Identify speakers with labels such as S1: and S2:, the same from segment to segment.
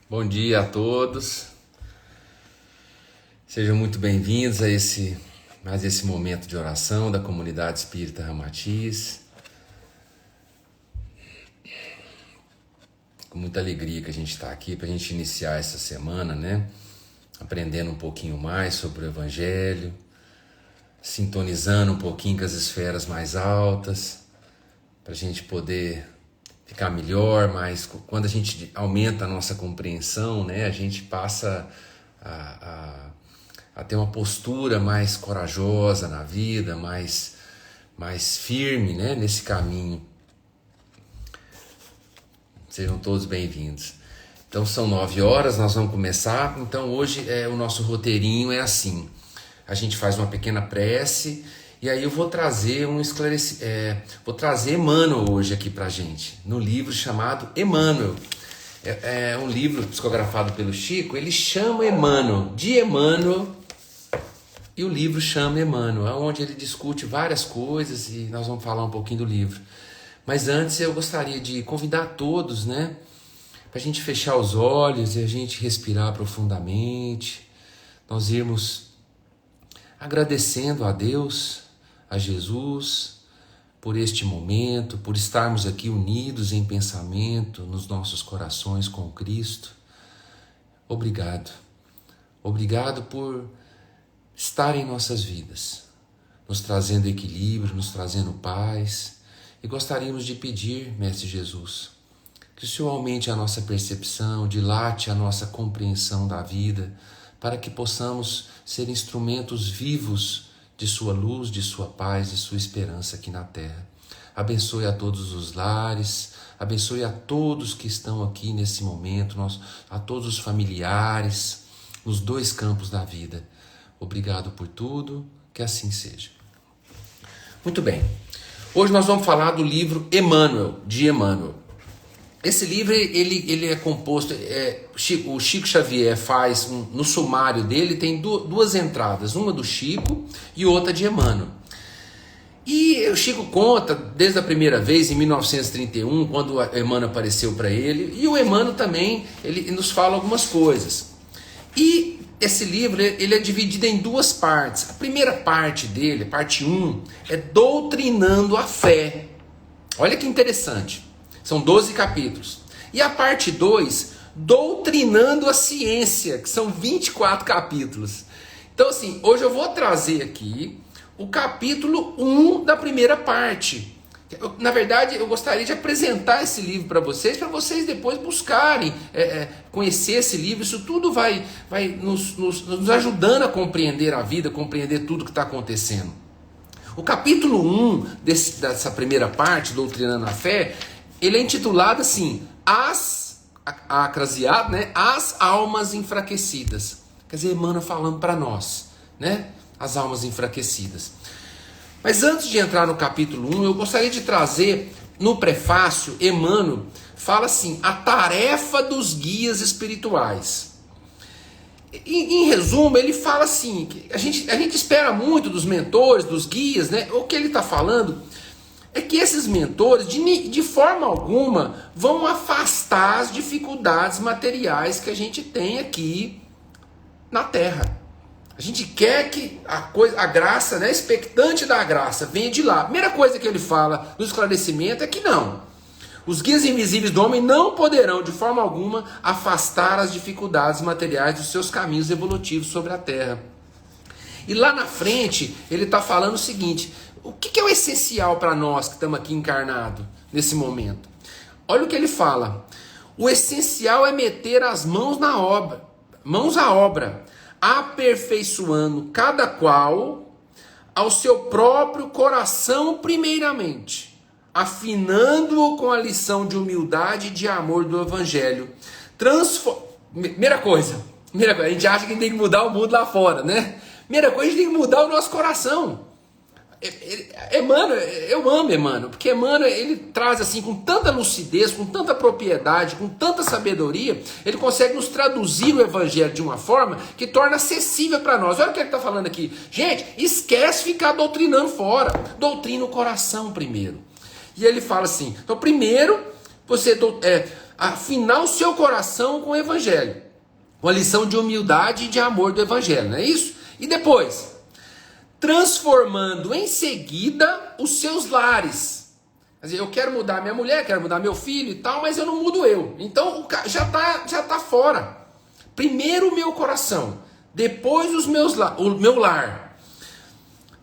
S1: Bom dia a todos, sejam muito bem-vindos a mais esse momento de oração da comunidade espírita Ramatiz. Com muita alegria que a gente está aqui para a gente iniciar essa semana, né? Aprendendo um pouquinho mais sobre o Evangelho, sintonizando um pouquinho com as esferas mais altas, para a gente poder ficar melhor, mas quando a gente aumenta a nossa compreensão, né, a gente passa a ter uma postura mais corajosa na vida, mais firme, né, nesse caminho. Sejam todos bem-vindos. Então são 9 horas, nós vamos começar. Então hoje o nosso roteirinho é assim, a gente faz uma pequena prece. E aí eu vou trazer vou trazer Emmanuel hoje aqui pra gente, no livro chamado Emmanuel. É um livro psicografado pelo Chico, ele chama Emmanuel, de Emmanuel, e o livro chama Emmanuel, onde ele discute várias coisas e nós vamos falar um pouquinho do livro. Mas antes eu gostaria de convidar todos, né, pra gente fechar os olhos e a gente respirar profundamente, nós irmos agradecendo a Deus, a Jesus, por este momento, por estarmos aqui unidos em pensamento, nos nossos corações com Cristo. Obrigado. Obrigado por estar em nossas vidas, nos trazendo equilíbrio, nos trazendo paz. E gostaríamos de pedir, Mestre Jesus, que o Senhor aumente a nossa percepção, dilate a nossa compreensão da vida, para que possamos ser instrumentos vivos de sua luz, de sua paz, de sua esperança aqui na terra. Abençoe a todos os lares, abençoe a todos que estão aqui nesse momento, a todos os familiares, nos dois campos da vida. Obrigado por tudo, que assim seja. Muito bem, hoje nós vamos falar do livro Emmanuel, de Emmanuel. Esse livro ele é composto, o Chico Xavier faz, no sumário dele tem duas entradas, uma do Chico e outra de Emmanuel. E o Chico conta desde a primeira vez, em 1931, quando o Emmanuel apareceu para ele, e o Emmanuel também ele nos fala algumas coisas. E esse livro ele é dividido em duas partes. A primeira parte dele, parte 1, é Doutrinando a Fé. Olha que interessante. São 12 capítulos. E a parte 2, Doutrinando a Ciência, que são 24 capítulos. Então, assim, hoje eu vou trazer aqui o capítulo 1 da primeira parte. Na verdade, eu gostaria de apresentar esse livro para vocês depois buscarem, conhecer esse livro. Isso tudo vai nos ajudando a compreender a vida, compreender tudo que está acontecendo. O capítulo 1 dessa primeira parte, Doutrinando a Fé, ele é intitulado assim, acraseado, né? As almas enfraquecidas. Quer dizer, Emmanuel falando para nós, né? As almas enfraquecidas. Mas antes de entrar no capítulo 1, eu gostaria de trazer, no prefácio, Emmanuel fala assim, a tarefa dos guias espirituais. Em resumo, ele fala assim, que a gente espera muito dos mentores, dos guias, né? O que ele está falando é que esses mentores, de forma alguma, vão afastar as dificuldades materiais que a gente tem aqui na Terra. A gente quer que a graça, né, expectante da graça, venha de lá. A primeira coisa que ele fala no esclarecimento é que não. Os guias invisíveis do homem não poderão, de forma alguma, afastar as dificuldades materiais dos seus caminhos evolutivos sobre a Terra. E lá na frente, ele está falando o seguinte: o que é o essencial para nós que estamos aqui encarnados nesse momento? Olha o que ele fala. O essencial é meter as mãos à obra, aperfeiçoando cada qual ao seu próprio coração primeiramente, afinando-o com a lição de humildade e de amor do Evangelho. Primeira coisa, a gente acha que tem que mudar o mundo lá fora, né? Primeira coisa, a gente tem que mudar o nosso coração. Emmanuel, eu amo Emmanuel, porque Emmanuel ele traz assim com tanta lucidez, com tanta propriedade, com tanta sabedoria, ele consegue nos traduzir o Evangelho de uma forma que torna acessível para nós. Olha o que ele está falando aqui. Gente, esquece ficar doutrinando fora, doutrina o coração primeiro. E ele fala assim, então primeiro você afinar o seu coração com o evangelho, com a lição de humildade e de amor do evangelho, não é isso? E depois, transformando em seguida os seus lares. Quer dizer, eu quero mudar minha mulher, quero mudar meu filho e tal, mas eu não mudo eu. Então já tá fora. Primeiro o meu coração, depois o meu lar.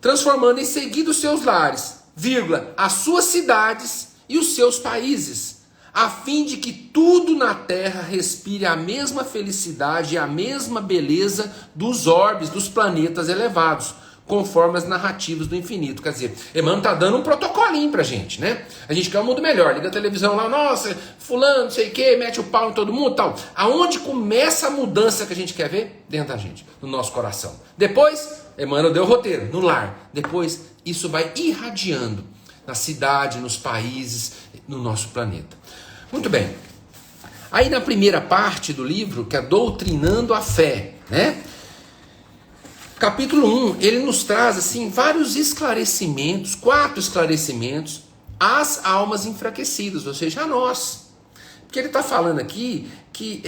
S1: Transformando em seguida os seus lares, vírgula, as suas cidades e os seus países, a fim de que tudo na terra respire a mesma felicidade e a mesma beleza dos orbes, dos planetas elevados, conforme as narrativas do infinito. Quer dizer, Emmanuel está dando um protocolinho pra gente, né? A gente quer um mundo melhor, liga a televisão lá, nossa, fulano, não sei o que, mete o pau em todo mundo e tal. Aonde começa a mudança que a gente quer ver? Dentro da gente, no nosso coração. Depois, Emmanuel deu o roteiro, no lar. Depois, isso vai irradiando na cidade, nos países, no nosso planeta. Muito bem. Aí na primeira parte do livro, que é Doutrinando a Fé, né? Capítulo 1, ele nos traz assim vários esclarecimentos, 4 esclarecimentos às almas enfraquecidas, ou seja, a nós. Porque ele está falando aqui que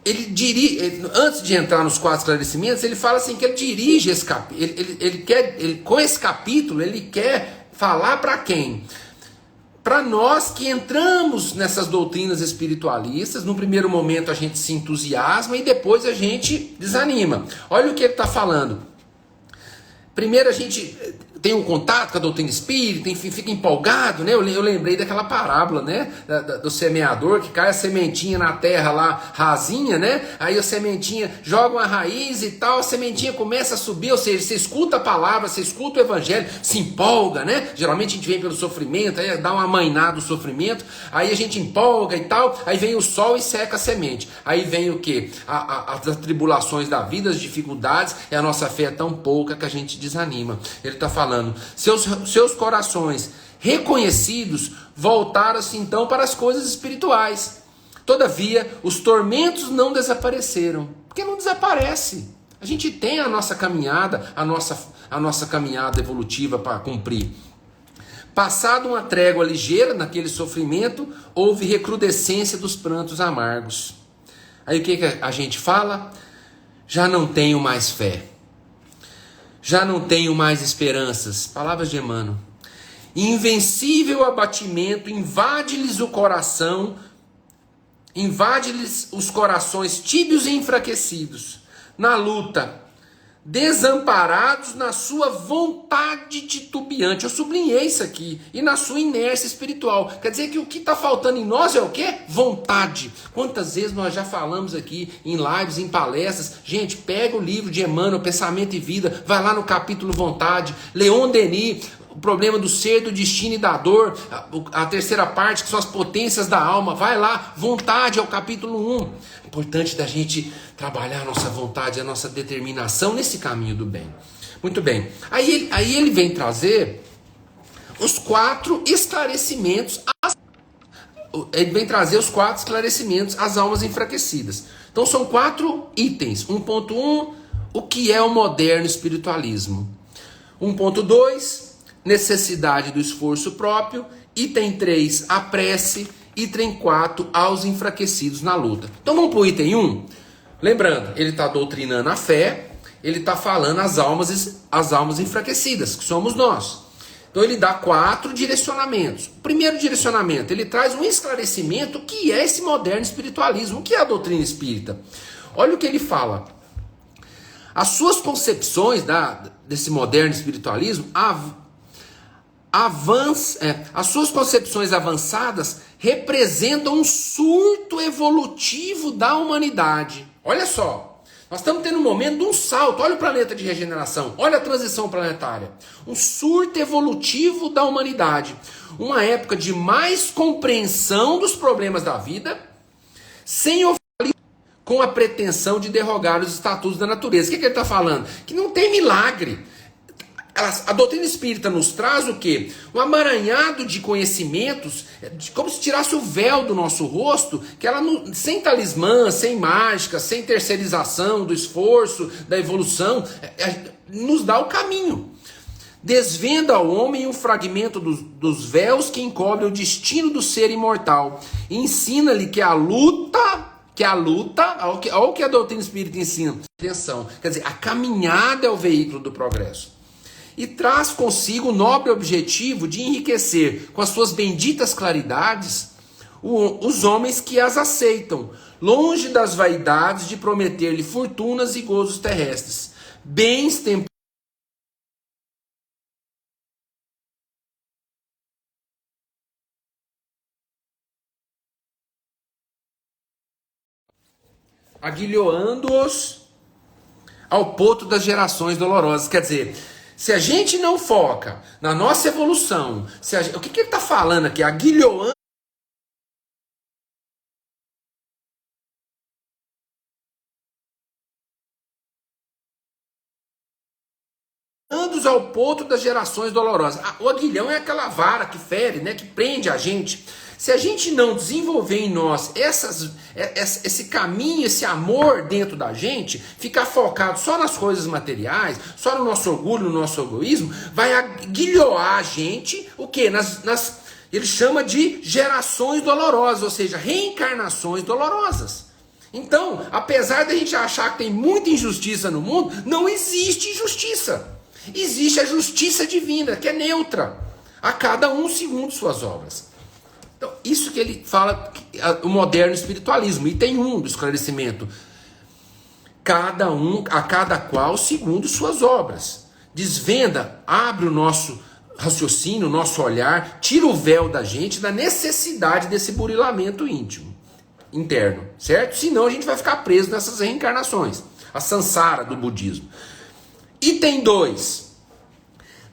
S1: ele dirige, antes de entrar nos 4 esclarecimentos, ele fala assim que ele dirige esse capítulo, com esse capítulo ele quer falar para quem? Para nós que entramos nessas doutrinas espiritualistas, no primeiro momento a gente se entusiasma e depois a gente desanima. Olha o que ele está falando. Primeiro a gente tem um contato com a doutrina espírita, enfim, fica empolgado, né? Eu lembrei daquela parábola, né? Do semeador, que cai a sementinha na terra lá, rasinha, né? Aí a sementinha joga uma raiz e tal, a sementinha começa a subir, ou seja, você escuta a palavra, você escuta o evangelho, se empolga, né? Geralmente a gente vem pelo sofrimento, aí dá uma amainada do sofrimento, aí a gente empolga e tal, aí vem o sol e seca a semente. Aí vem o quê? As tribulações da vida, as dificuldades, e a nossa fé é tão pouca que a gente desanima. Ele está falando, seus corações reconhecidos voltaram-se então para as coisas espirituais. Todavia, os tormentos não desapareceram, porque não desaparece. A gente tem a nossa caminhada, a nossa caminhada evolutiva para cumprir. Passado uma trégua ligeira naquele sofrimento, houve recrudescência dos prantos amargos. Aí o que a gente fala? Já não tenho mais fé. Já não tenho mais esperanças. Palavras de Emmanuel. Invencível abatimento invade-lhes o coração, invade-lhes os corações tíbios e enfraquecidos, na luta, desamparados na sua vontade titubeante. Eu sublinhei isso aqui. E na sua inércia espiritual. Quer dizer que o que está faltando em nós é o quê? Vontade. Quantas vezes nós já falamos aqui em lives, em palestras. Gente, pega o livro de Emmanuel, Pensamento e Vida, vai lá no capítulo Vontade. Leon Denis, o problema do ser, do destino e da dor. A terceira parte, que são as potências da alma. Vai lá, Vontade é o capítulo 1. É importante da gente trabalhar a nossa vontade, a nossa determinação nesse caminho do bem. Muito bem. Aí ele vem trazer os 4 esclarecimentos. Ele vem trazer os 4 esclarecimentos às almas enfraquecidas. Então são 4 itens. 1.1, o que é o moderno espiritualismo. 1.2, necessidade do esforço próprio. Item 3, a prece. Item 4, aos enfraquecidos na luta. Então vamos para o item 1. Lembrando, ele está doutrinando a fé, ele está falando as almas enfraquecidas, que somos nós. Então ele dá 4 direcionamentos. O primeiro direcionamento, ele traz um esclarecimento que é esse moderno espiritualismo, o que é a doutrina espírita. Olha o que ele fala. As suas concepções desse moderno espiritualismo, as suas concepções avançadas representam um surto evolutivo da humanidade. Olha só, nós estamos tendo um momento de um salto. Olha o planeta de regeneração, olha a transição planetária. Um surto evolutivo da humanidade. Uma época de mais compreensão dos problemas da vida, sem com a pretensão de derrogar os estatutos da natureza. O que ele está falando? Que não tem milagre. A doutrina espírita nos traz o quê? Um amaranhado de conhecimentos, como se tirasse o véu do nosso rosto, que ela sem talismã, sem mágica, sem terceirização do esforço, da evolução, nos dá o caminho. desvenda ao homem um fragmento dos véus que encobrem o destino do ser imortal. E ensina-lhe que a luta, olha o que a doutrina espírita ensina. Atenção, quer dizer, a caminhada é o veículo do progresso. E traz consigo o nobre objetivo de enriquecer com as suas benditas claridades os homens que as aceitam, longe das vaidades de prometer-lhe fortunas e gozos terrestres, bens temporais. Aguilhoando-os ao ponto das gerações dolorosas. Quer dizer, se a gente não foca na nossa evolução, o que ele está falando aqui? Aguilhoando ao ponto das gerações dolorosas. O aguilhão é aquela vara que fere, né, que prende a gente. Se a gente não desenvolver em nós esse caminho, esse amor dentro da gente, ficar focado só nas coisas materiais, só no nosso orgulho, no nosso egoísmo, vai aguilhoar a gente, o quê? Ele chama de gerações dolorosas, ou seja, reencarnações dolorosas. Então, apesar da gente achar que tem muita injustiça no mundo, não existe injustiça. Existe a justiça divina, que é neutra, a cada um segundo suas obras. Então, isso que ele fala, o moderno espiritualismo, item 1 do esclarecimento. A cada qual segundo suas obras. Desvenda, abre o nosso raciocínio, o nosso olhar, tira o véu da gente da necessidade desse burilamento interno, certo? Senão a gente vai ficar preso nessas reencarnações, a samsara do budismo. Item 2,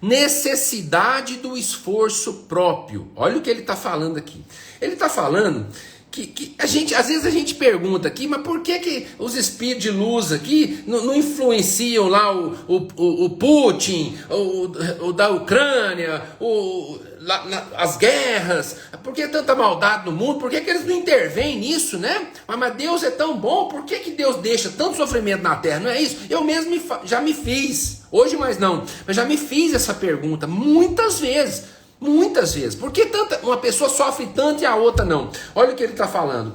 S1: necessidade do esforço próprio. Olha o que ele está falando aqui. Ele está falando que às vezes a gente pergunta aqui, mas por que os espíritos de luz aqui não influenciam lá o Putin, o da Ucrânia, as guerras? Por que tanta maldade no mundo? Por que eles não intervêm nisso, né? Mas Deus é tão bom, por que Deus deixa tanto sofrimento na Terra? Não é isso? Eu mesmo já me fiz, hoje mais não, mas já me fiz essa pergunta muitas vezes. Muitas vezes. Por que uma pessoa sofre tanto e a outra não? Olha o que ele está falando.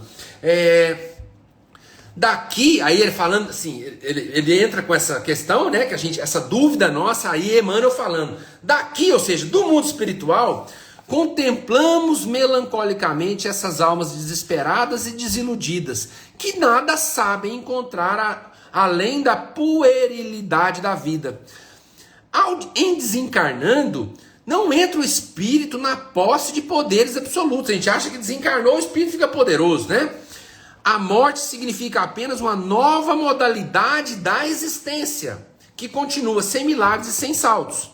S1: Daqui, aí ele falando assim, ele entra com essa questão, né? Essa dúvida nossa, aí Emmanuel falando. Daqui, ou seja, do mundo espiritual, contemplamos melancolicamente essas almas desesperadas e desiludidas, que nada sabem encontrar além da puerilidade da vida. Em desencarnando, não entra o espírito na posse de poderes absolutos. A gente acha que desencarnou, o espírito fica poderoso, né? A morte significa apenas uma nova modalidade da existência, que continua sem milagres e sem saltos.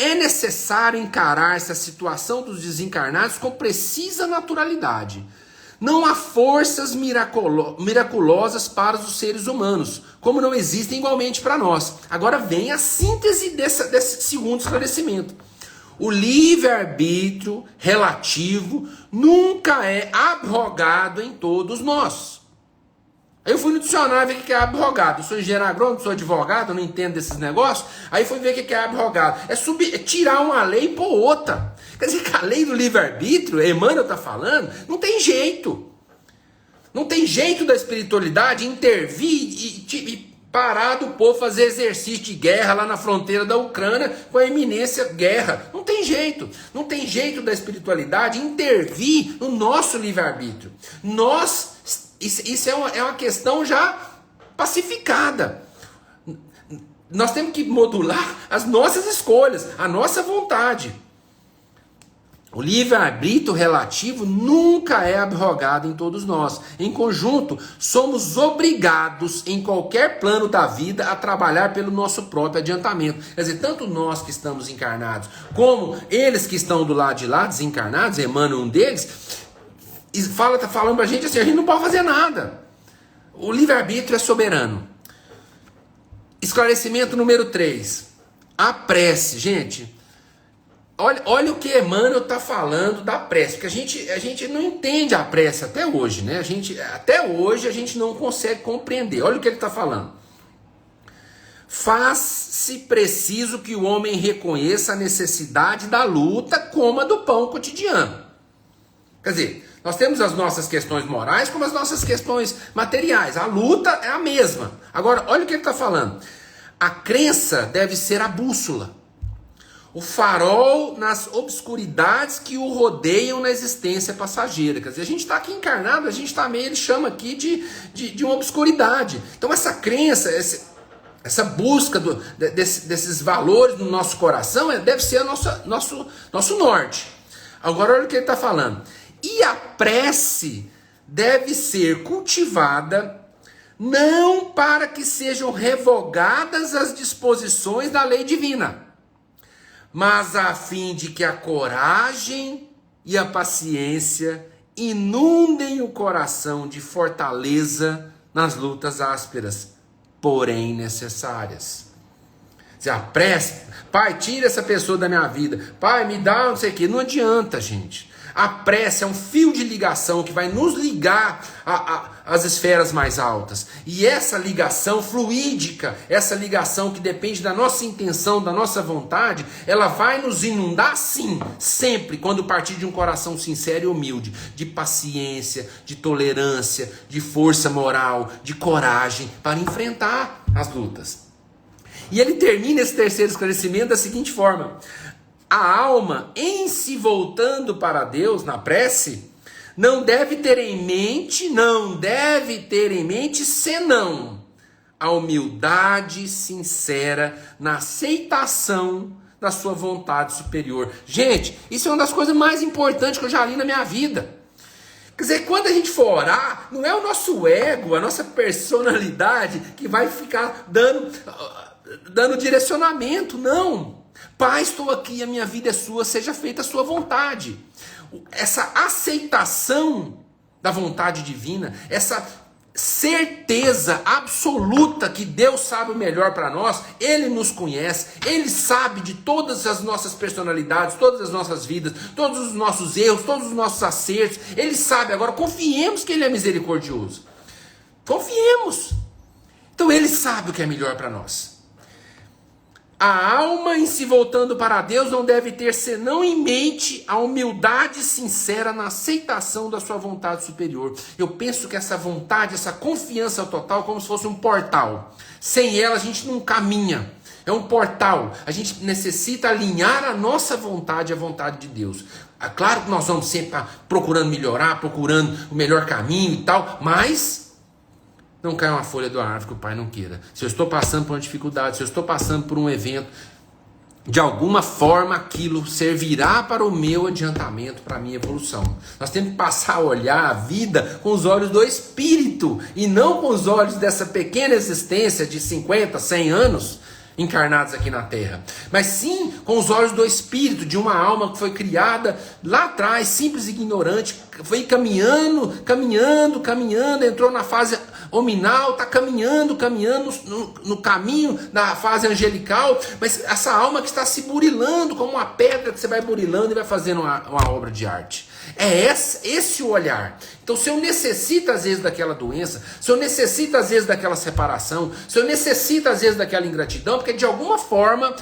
S1: É necessário encarar essa situação dos desencarnados com precisa naturalidade. Não há forças miraculosas para os seres humanos, como não existem igualmente para nós. Agora vem a síntese desse segundo esclarecimento. O livre-arbítrio relativo nunca é abrogado em todos nós. Aí eu fui no dicionário ver o que é abrogado. Eu sou engenheiro agrônomo, sou advogado, eu não entendo desses negócios. Aí fui ver o que é abrogado. É tirar uma lei e pôr outra. Quer dizer que a lei do livre-arbítrio, Emmanuel está falando, não tem jeito. Não tem jeito da espiritualidade intervir e parar do povo fazer exercício de guerra lá na fronteira da Ucrânia com a iminência guerra. Não tem jeito. Não tem jeito da espiritualidade intervir no nosso livre-arbítrio. Isso é uma questão já pacificada. Nós temos que modular as nossas escolhas, a nossa vontade. O livre-arbítrio relativo nunca é abrogado em todos nós. Em conjunto, somos obrigados, em qualquer plano da vida, a trabalhar pelo nosso próprio adiantamento. Quer dizer, tanto nós que estamos encarnados, como eles que estão do lado de lá, desencarnados, Emmanuel um deles, está falando pra gente assim, a gente não pode fazer nada. O livre-arbítrio é soberano. Esclarecimento número 3. A prece, gente. Olha o que Emmanuel está falando da prece, porque a gente não entende a prece até hoje, né? Até hoje a gente não consegue compreender. Olha o que ele está falando. faz-se preciso que o homem reconheça a necessidade da luta como a do pão cotidiano. Quer dizer, nós temos as nossas questões morais como as nossas questões materiais. A luta é a mesma. Agora, olha o que ele está falando. A crença deve ser a bússola, o farol nas obscuridades que o rodeiam na existência passageira. Quer dizer, a gente está aqui encarnado, a gente está meio, ele chama aqui de uma obscuridade. Então essa crença, essa busca desses valores no nosso coração deve ser nosso norte. Agora olha o que ele está falando. E a prece deve ser cultivada não para que sejam revogadas as disposições da lei divina, mas a fim de que a coragem e a paciência inundem o coração de fortaleza nas lutas ásperas, porém necessárias. A prece, pai, tira essa pessoa da minha vida, pai, me dá não sei o que, não adianta, gente. A prece é um fio de ligação que vai nos ligar às esferas mais altas. E essa ligação fluídica, essa ligação que depende da nossa intenção, da nossa vontade, ela vai nos inundar sim, sempre, quando partir de um coração sincero e humilde, de paciência, de tolerância, de força moral, de coragem para enfrentar as lutas. E ele termina esse terceiro esclarecimento da seguinte forma: a alma, em se voltando para Deus na prece, não deve ter em mente senão a humildade sincera na aceitação da sua vontade superior. Gente, isso é uma das coisas mais importantes que eu já li na minha vida. Quer dizer, quando a gente for orar, não é o nosso ego, a nossa personalidade que vai ficar dando direcionamento, não. Pai, estou aqui, a minha vida é sua, seja feita a sua vontade. Essa aceitação da vontade divina, essa certeza absoluta que Deus sabe o melhor para nós, Ele nos conhece, Ele sabe de todas as nossas personalidades, todas as nossas vidas, todos os nossos erros, todos os nossos acertos, Ele sabe. Agora confiemos que Ele é misericordioso. Confiemos. Então Ele sabe o que é melhor para nós. A alma, em se voltando para Deus, não deve ter senão em mente a humildade sincera na aceitação da sua vontade superior. Eu penso que essa vontade, essa confiança total, é como se fosse um portal. Sem ela a gente não caminha. É um portal. A gente necessita alinhar a nossa vontade à vontade de Deus. É claro que nós vamos sempre procurando melhorar, procurando o melhor caminho e tal, mas não cai uma folha da árvore que o Pai não queira. Se eu estou passando por uma dificuldade, se eu estou passando por um evento, de alguma forma aquilo servirá para o meu adiantamento, para a minha evolução. Nós temos que passar a olhar a vida com os olhos do Espírito e não com os olhos dessa pequena existência de 50, 100 anos encarnados aqui na Terra, mas sim com os olhos do Espírito, de uma alma que foi criada lá atrás, simples e ignorante, foi caminhando, entrou na fase hominal, está caminhando no caminho da fase angelical, mas essa alma que está se burilando como uma pedra que você vai burilando e vai fazendo uma obra de arte. É esse o olhar. Então, se eu necessito às vezes daquela doença, se eu necessito às vezes daquela separação, se eu necessito às vezes daquela ingratidão, porque de alguma forma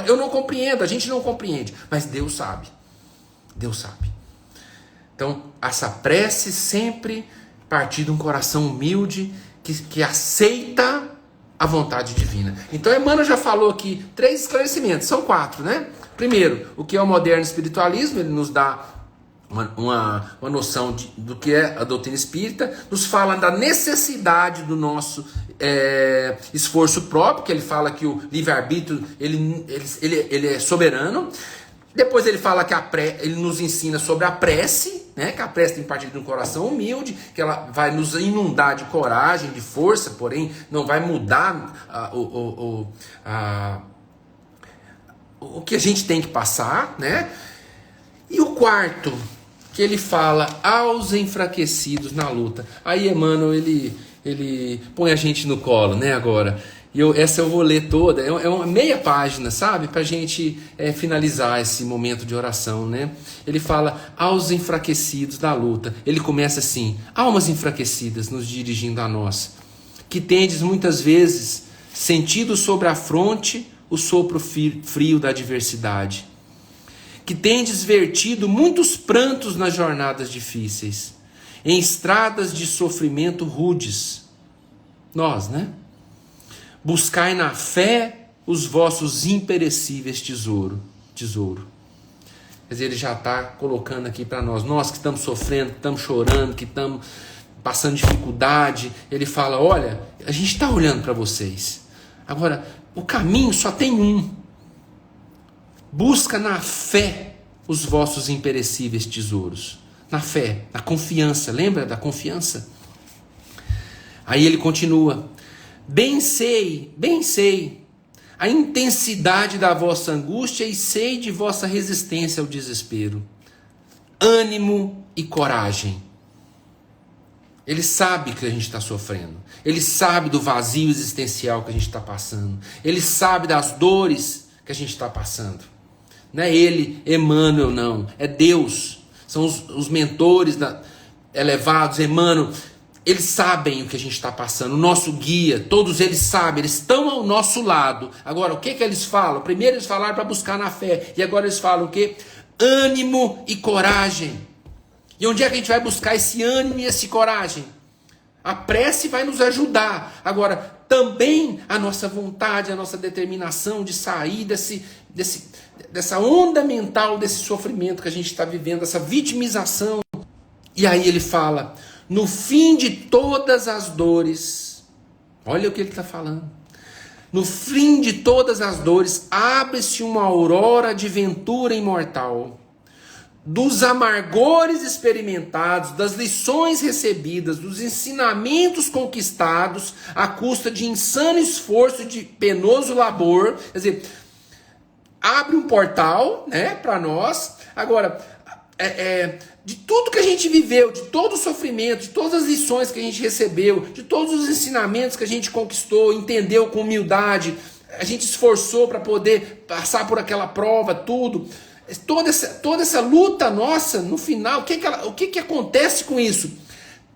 S1: eu não compreendo, a gente não compreende, mas Deus sabe. Deus sabe. Então, essa prece sempre partir de um coração humilde que aceita a vontade divina. Então, Emmanuel já falou aqui 3 esclarecimentos, são 4, né? Primeiro, o que é o moderno espiritualismo, ele nos dá uma noção do que é a doutrina espírita, nos fala da necessidade do nosso esforço próprio, que ele fala que o livre-arbítrio ele é soberano. Depois ele fala que ele nos ensina sobre a prece, né? Que a prece tem que partir de um coração humilde, que ela vai nos inundar de coragem, de força, porém não vai mudar o que a gente tem que passar, né? E o quarto, que ele fala aos enfraquecidos na luta. Aí Emmanuel, ele põe a gente no colo, né, agora. E essa eu vou ler toda, é uma meia página, sabe? Pra gente finalizar esse momento de oração, né? Ele fala aos enfraquecidos da luta. Ele começa assim: almas enfraquecidas nos dirigindo a nós, que tendes muitas vezes sentido sobre a fronte o sopro frio da adversidade, que tendes vertido muitos prantos nas jornadas difíceis, em estradas de sofrimento rudes. Nós, né? Buscai na fé os vossos imperecíveis tesouro. Quer dizer, ele já está colocando aqui para nós que estamos sofrendo, que estamos chorando, que estamos passando dificuldade. Ele fala, olha, a gente está olhando para vocês. Agora, o caminho só tem um. Busca na fé os vossos imperecíveis tesouros. Na fé, na confiança. Lembra da confiança? Aí ele continua. Bem sei a intensidade da vossa angústia e sei de vossa resistência ao desespero. Ânimo e coragem. Ele sabe que a gente está sofrendo. Ele sabe do vazio existencial que a gente está passando. Ele sabe das dores que a gente está passando. Não é ele, Emmanuel, não. É Deus. São os mentores elevados, Emmanuel. Eles sabem o que a gente está passando. O nosso guia, todos eles sabem. Eles estão ao nosso lado. Agora, o que eles falam? Primeiro eles falaram para buscar na fé. E agora eles falam o quê? Ânimo e coragem. E onde é que a gente vai buscar esse ânimo e essa coragem? A prece vai nos ajudar. Agora, também a nossa vontade, a nossa determinação de sair dessa onda mental, desse sofrimento que a gente está vivendo, essa vitimização. E aí ele fala, no fim de todas as dores, olha o que ele está falando. No fim de todas as dores, abre-se uma aurora de ventura imortal. Dos amargores experimentados, das lições recebidas, dos ensinamentos conquistados à custa de insano esforço e de penoso labor. Quer dizer, abre um portal, né, para nós. Agora, de tudo que a gente viveu, de todo o sofrimento, de todas as lições que a gente recebeu, de todos os ensinamentos que a gente conquistou, entendeu com humildade, a gente esforçou para poder passar por aquela prova, tudo. Toda essa luta nossa, no final, o que acontece com isso?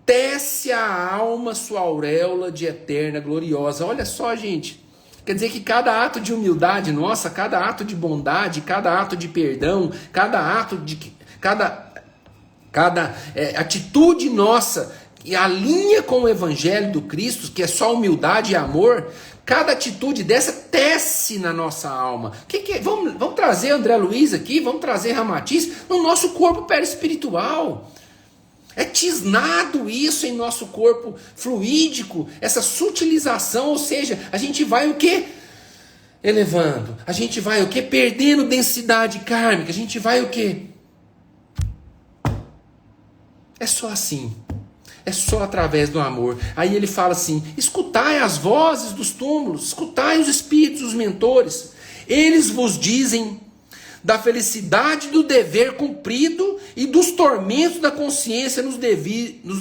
S1: Tece a alma sua auréola de eterna gloriosa. Olha só, gente. Quer dizer que cada ato de humildade nossa, cada ato de bondade, cada ato de perdão, cada atitude nossa que alinha com o evangelho do Cristo, que é só humildade e amor, cada atitude dessa tece na nossa alma. Vamos trazer André Luiz aqui, vamos trazer Ramatiz no nosso corpo perispiritual. É tisnado isso em nosso corpo fluídico, essa sutilização, ou seja, a gente vai o quê? Elevando. A gente vai o quê? Perdendo densidade kármica. A gente vai o quê? É só assim. É só através do amor. Aí ele fala assim, escutai as vozes dos túmulos, escutai os espíritos, os mentores. Eles vos dizem da felicidade do dever cumprido e dos tormentos da consciência nos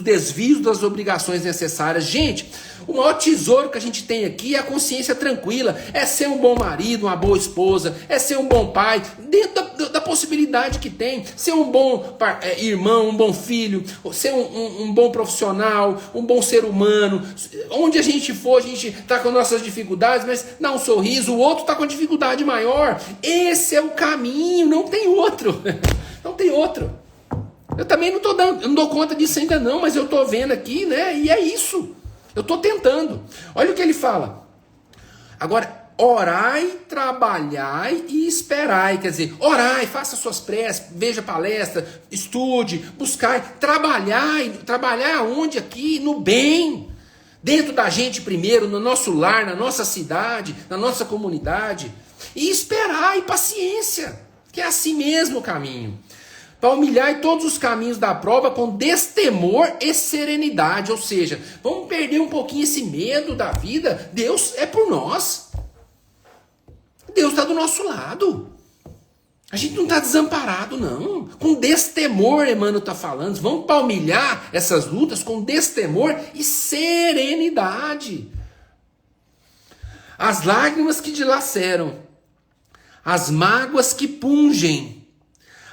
S1: desvios das obrigações necessárias. Gente, o maior tesouro que a gente tem aqui é a consciência tranquila. É ser um bom marido, uma boa esposa, é ser um bom pai, dentro da possibilidade que tem. Ser um bom irmão, um bom filho, ser um bom profissional, um bom ser humano. Onde a gente for, a gente está com nossas dificuldades, mas dá um sorriso, o outro está com dificuldade maior. Esse é o caminho, não tem outro. Não tem outro. Eu também eu não dou conta disso ainda não, mas eu estou vendo aqui, né? E é isso. Eu estou tentando. Olha o que ele fala. Agora, orai, trabalhai e esperai. Quer dizer, orai, faça suas preces, veja palestra, estude, buscai, trabalhar onde aqui? No bem. Dentro da gente primeiro, no nosso lar, na nossa cidade, na nossa comunidade. E esperai, paciência, que é assim mesmo o caminho. Para humilhar todos os caminhos da prova com destemor e serenidade. Ou seja, vamos perder um pouquinho esse medo da vida. Deus é por nós. Deus está do nosso lado. A gente não está desamparado, não. Com destemor, Emmanuel está falando. Vamos palmilhar essas lutas com destemor e serenidade. As lágrimas que dilaceram, as mágoas que pungem,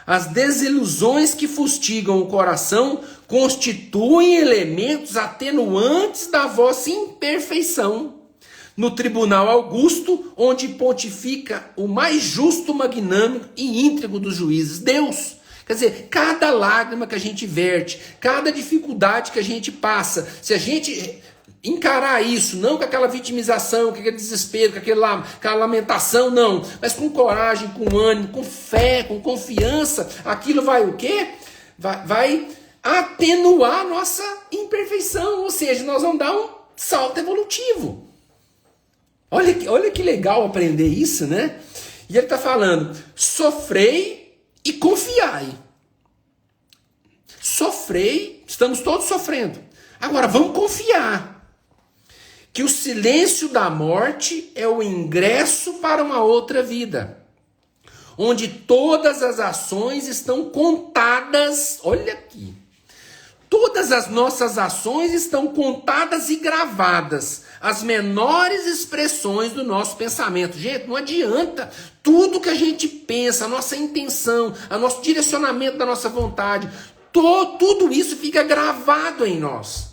S1: as desilusões que fustigam o coração constituem elementos atenuantes da vossa imperfeição. no tribunal augusto, onde pontifica o mais justo, magnânimo e íntegro dos juízes, Deus. Quer dizer, cada lágrima que a gente verte, cada dificuldade que a gente passa, se a gente encarar isso, não com aquela vitimização, com aquele desespero, com aquela lamentação, não, mas com coragem, com ânimo, com fé, com confiança, aquilo vai o quê? Vai atenuar a nossa imperfeição, ou seja, nós vamos dar um salto evolutivo. Olha que legal aprender isso, né? E ele está falando, sofrei e confiai. Sofrei, estamos todos sofrendo. Agora vamos confiar que o silêncio da morte é o ingresso para uma outra vida, onde todas as ações estão contadas. Olha aqui. Todas as nossas ações estão contadas e gravadas, as menores expressões do nosso pensamento. Gente, não adianta. Tudo que a gente pensa, a nossa intenção, o nosso direcionamento da nossa vontade, tudo isso fica gravado em nós.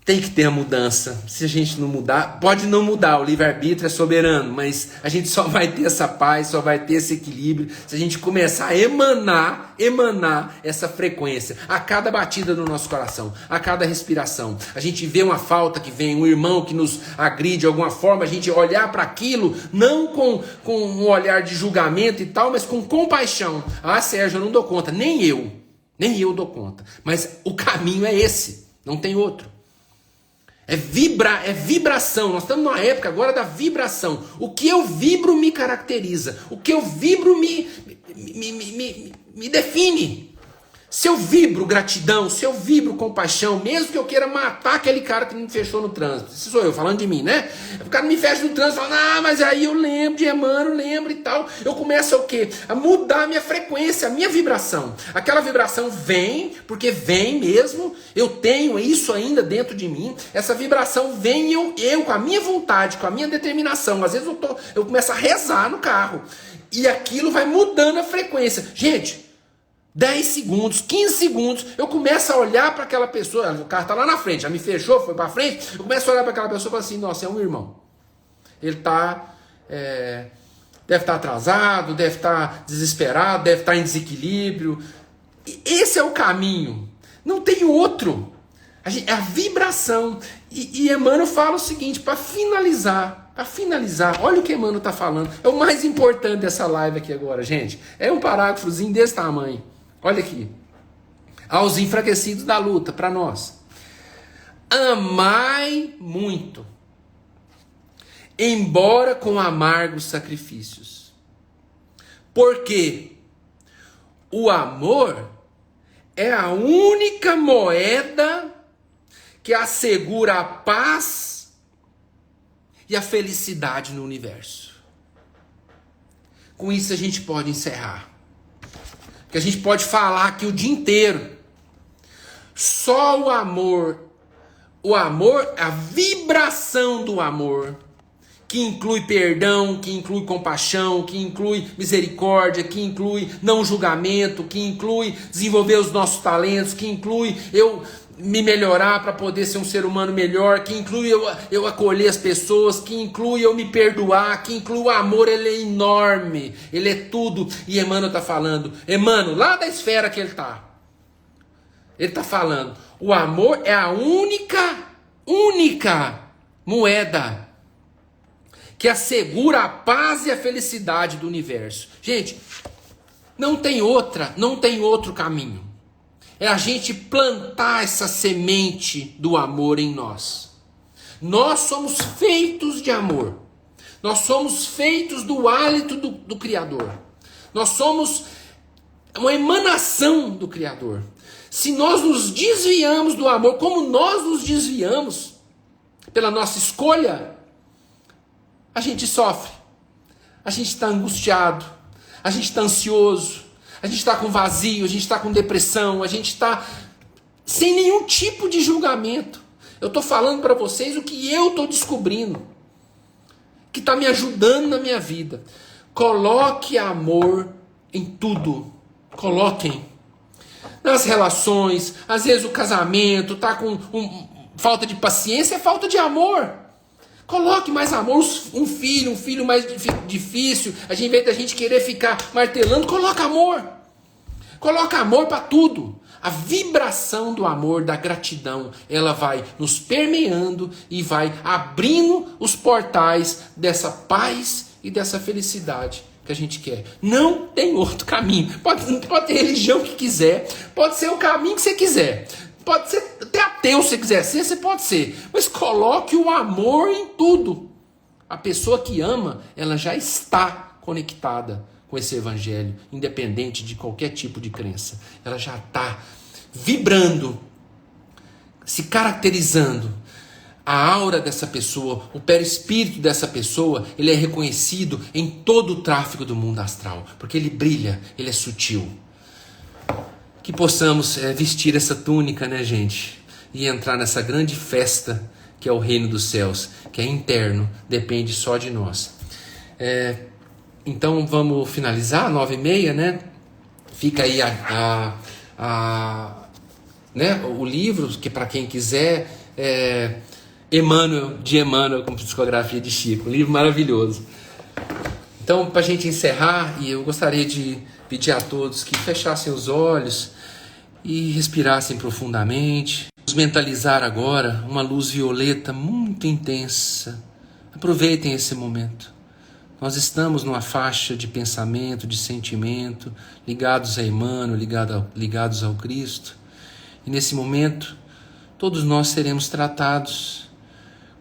S1: Tem que ter a mudança. Se a gente não mudar, pode não mudar, o livre-arbítrio é soberano, mas a gente só vai ter essa paz, só vai ter esse equilíbrio se a gente começar a emanar essa frequência a cada batida do nosso coração, a cada respiração. A gente vê uma falta que vem, um irmão que nos agride de alguma forma, a gente olhar para aquilo, não com um olhar de julgamento e tal, mas com compaixão. Ah, Sérgio, eu não dou conta, nem eu dou conta. Mas o caminho é esse, não tem outro. É vibração. Nós estamos numa época agora da vibração. O que eu vibro me caracteriza. O que eu vibro me define. Se eu vibro gratidão, se eu vibro compaixão, mesmo que eu queira matar aquele cara que me fechou no trânsito. Esse sou eu, falando de mim, né? O cara me fecha no trânsito, falando, mas aí eu lembro de Emmanuel, lembro e tal. Eu começo a o quê? A mudar a minha frequência, a minha vibração. Aquela vibração vem, porque vem mesmo, eu tenho isso ainda dentro de mim. Essa vibração vem eu com a minha vontade, com a minha determinação. Às vezes eu começo a rezar no carro. E aquilo vai mudando a frequência. Gente, 10 segundos, 15 segundos, eu começo a olhar para aquela pessoa, o carro está lá na frente, já me fechou, foi para frente, eu começo a olhar para aquela pessoa e falo assim, nossa, é um irmão. Ele deve estar atrasado, deve estar desesperado, deve estar em desequilíbrio. E esse é o caminho, não tem outro. É a vibração. E Emmanuel fala o seguinte, para finalizar, olha o que Emmanuel está falando, é o mais importante dessa live aqui agora, gente. É um parágrafozinho desse tamanho. Olha aqui. Aos enfraquecidos da luta, para nós. Amai muito, embora com amargos sacrifícios. Porque o amor é a única moeda que assegura a paz e a felicidade no universo. Com isso a gente pode encerrar. Porque a gente pode falar aqui o dia inteiro. Só o amor, a vibração do amor, que inclui perdão, que inclui compaixão, que inclui misericórdia, que inclui não julgamento, que inclui desenvolver os nossos talentos, que inclui eu me melhorar para poder ser um ser humano melhor, que inclui eu acolher as pessoas, que inclui eu me perdoar, que inclui o amor, ele é enorme, ele é tudo. E Emmanuel está falando, Emmanuel, lá da esfera que ele está falando, o amor é a única moeda que assegura a paz e a felicidade do universo. Gente, não tem outro caminho. É a gente plantar essa semente do amor em nós. Nós somos feitos de amor. Nós somos feitos do hálito do Criador. Nós somos uma emanação do Criador. Se nós nos desviamos do amor, como nós nos desviamos pela nossa escolha, a gente sofre. A gente está angustiado. A gente está ansioso. A gente está com vazio, a gente está com depressão, a gente está sem nenhum tipo de julgamento. Eu estou falando para vocês o que eu estou descobrindo, que está me ajudando na minha vida. Coloque amor em tudo. Coloquem. nas relações, às vezes o casamento está com falta de paciência, é falta de amor. Coloque mais amor, um filho mais difícil, em vez da gente querer ficar martelando, coloca amor. Coloca amor para tudo. A vibração do amor, da gratidão, ela vai nos permeando e vai abrindo os portais dessa paz e dessa felicidade que a gente quer. Não tem outro caminho. Pode ter religião que quiser, pode ser o caminho que você quiser, pode ser até ateu se você quiser ser, você pode ser, mas coloque o amor em tudo. A pessoa que ama, ela já está conectada com esse evangelho, independente de qualquer tipo de crença. Ela já está vibrando, se caracterizando. A aura dessa pessoa, o perispírito dessa pessoa, ele é reconhecido em todo o tráfego do mundo astral, porque ele brilha, ele é sutil. Que possamos vestir essa túnica, né, gente? E entrar nessa grande festa que é o reino dos céus, que é interno, depende só de nós. Então vamos finalizar, 9h30, né? Fica aí né? O livro, que para quem quiser, Emmanuel, de Emmanuel, com psicografia de Chico, um livro maravilhoso. Então, para a gente encerrar, e eu gostaria de pedir a todos que fechassem os olhos e respirassem profundamente. Vamos mentalizar agora uma luz violeta muito intensa. Aproveitem esse momento. Nós estamos numa faixa de pensamento, de sentimento, ligados a Emmanuel, ligados ao Cristo. E nesse momento, todos nós seremos tratados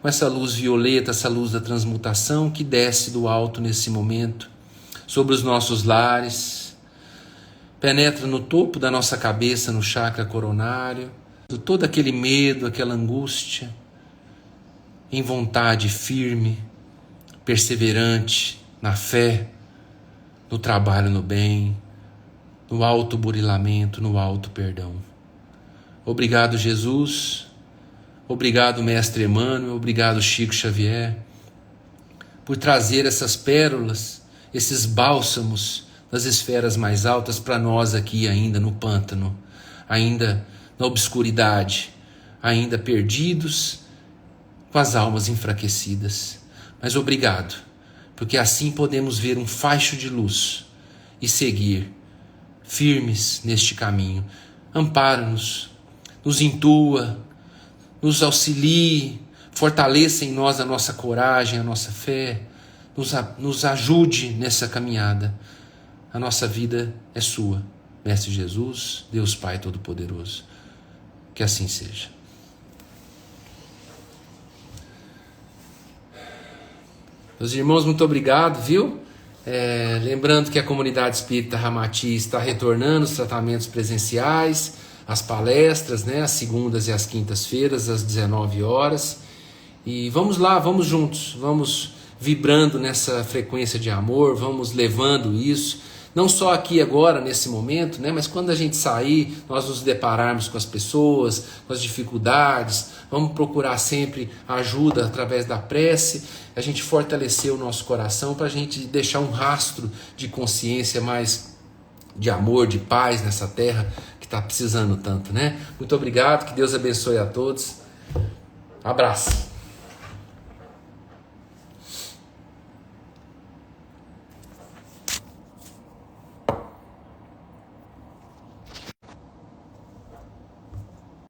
S1: com essa luz violeta, essa luz da transmutação que desce do alto nesse momento, sobre os nossos lares, penetra no topo da nossa cabeça, no chakra coronário, todo aquele medo, aquela angústia, em vontade firme, perseverante na fé, no trabalho no bem, no auto-burilamento, no auto-perdão. Obrigado, Jesus. Obrigado, Mestre Emmanuel. Obrigado, Chico Xavier, por trazer essas pérolas, esses bálsamos das esferas mais altas para nós aqui ainda no pântano, ainda na obscuridade, ainda perdidos, com as almas enfraquecidas. Mas obrigado, porque assim podemos ver um facho de luz e seguir firmes neste caminho. Ampara-nos, nos intua, nos auxilie, fortaleça em nós a nossa coragem, a nossa fé, nos ajude nessa caminhada. A nossa vida é sua, Mestre Jesus, Deus Pai Todo-Poderoso. Que assim seja. Meus irmãos, muito obrigado, viu? Lembrando que a comunidade espírita Ramati está retornando os tratamentos presenciais, as palestras, né, às segundas e às quintas-feiras, às 19 horas. E vamos lá, vamos juntos, vamos vibrando nessa frequência de amor, vamos levando isso, não só aqui agora, nesse momento, né, mas quando a gente sair, nós nos depararmos com as pessoas, com as dificuldades, vamos procurar sempre ajuda através da prece, a gente fortalecer o nosso coração para a gente deixar um rastro de consciência mais de amor, de paz nessa terra que está precisando tanto, né? Muito obrigado, que Deus abençoe a todos. Abraço.